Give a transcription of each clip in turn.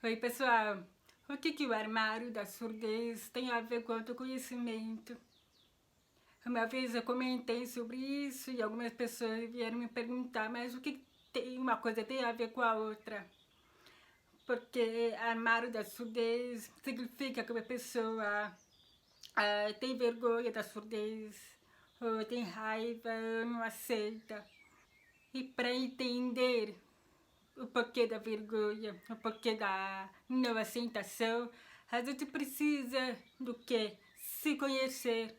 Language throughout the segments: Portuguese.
Oi, pessoal. O que o armário da surdez tem a ver com autoconhecimento? Uma vez eu comentei sobre isso e algumas pessoas vieram me perguntar, mas o que tem uma coisa tem a ver com a outra? Porque armário da surdez significa que uma pessoa tem vergonha da surdez, ou tem raiva, ou não aceita. E para entender o porquê da vergonha, o porquê da não aceitação, a gente precisa do quê? Se conhecer,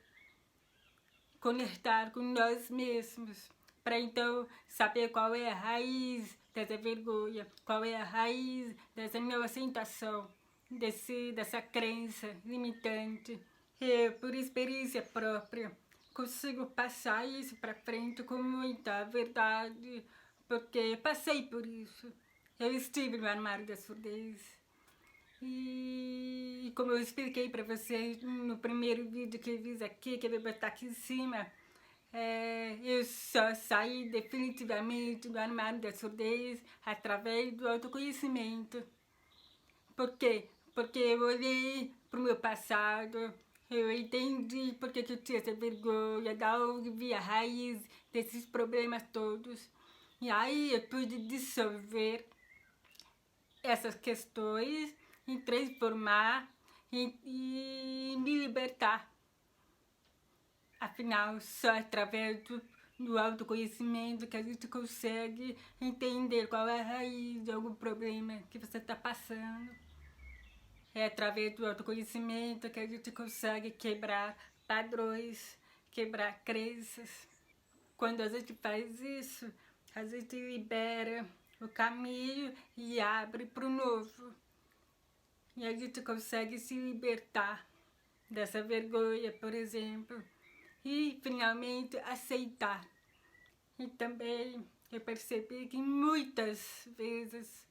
conectar com nós mesmos, para então saber qual é a raiz dessa vergonha, qual é a raiz dessa não aceitação, dessa crença limitante. Eu, por experiência própria, consigo passar isso para frente com muita verdade, porque passei por isso. Eu estive no armário da surdez. E como eu expliquei para vocês no primeiro vídeo que eu fiz aqui, que eu vou botar aqui em cima, eu só saí definitivamente do armário da surdez através do autoconhecimento. Por quê? Porque eu olhei para o meu passado, eu entendi porque que eu tinha essa vergonha, da onde via a raiz desses problemas todos. E aí eu pude dissolver essas questões e transformar e me libertar. Afinal, só através do autoconhecimento que a gente consegue entender qual é a raiz de algum problema que você está passando. É através do autoconhecimento que a gente consegue quebrar padrões, quebrar crenças. Quando a gente faz isso, a gente libera o caminho e abre para o novo. E a gente consegue se libertar dessa vergonha, por exemplo, e finalmente aceitar. E também eu percebi que muitas vezes,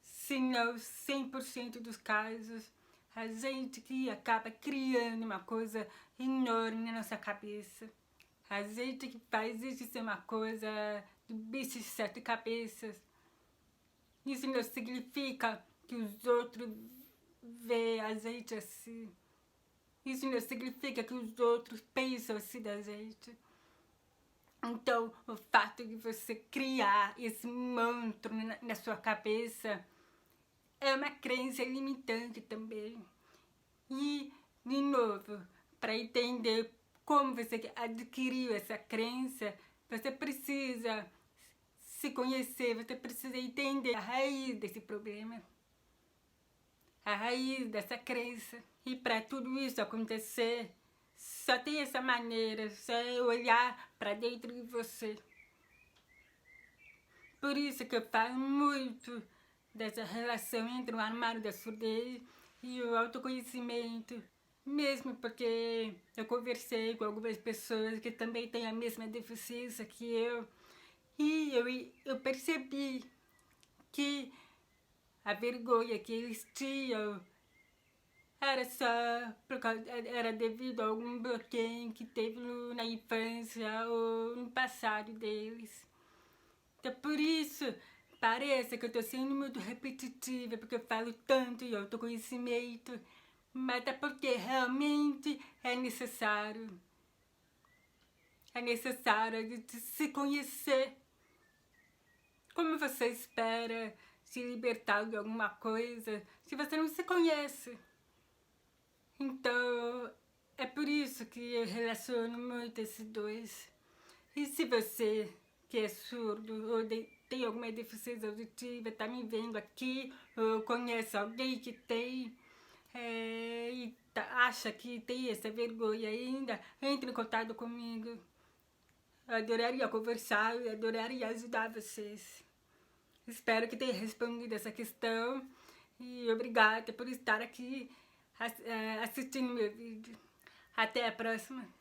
se não 100% dos casos, a gente que acaba criando uma coisa enorme na nossa cabeça. A gente que faz isso ser uma coisa do bicho de sete cabeças. Isso não significa que os outros veem a gente assim. Isso não significa que os outros pensam assim da gente. Então, o fato de você criar esse monstro na sua cabeça é uma crença limitante também. E, de novo, para entender como você adquiriu essa crença, você precisa se conhecer, você precisa entender a raiz desse problema, a raiz dessa crença. E para tudo isso acontecer, só tem essa maneira, só é olhar para dentro de você. Por isso que eu falo muito dessa relação entre o armário da surdez e o autoconhecimento. Mesmo porque eu conversei com algumas pessoas que também têm a mesma deficiência que eu. E eu percebi que a vergonha que eles tinham era devido a algum bloqueio que teve na infância ou no passado deles. Então por isso parece que eu estou sendo muito repetitiva, porque eu falo tanto em autoconhecimento, mas é porque realmente é necessário. É necessário a gente se conhecer. Como você espera se libertar de alguma coisa se você não se conhece? Então, é por isso que eu relaciono muito esses dois. E se você que é surdo ou tem alguma deficiência auditiva, está me vendo aqui, ou conhece alguém que tem, e acha que tem essa vergonha ainda, entre em contato comigo. Eu adoraria conversar, eu adoraria ajudar vocês. Espero que tenha respondido essa questão e obrigada por estar aqui assistindo meu vídeo. Até a próxima!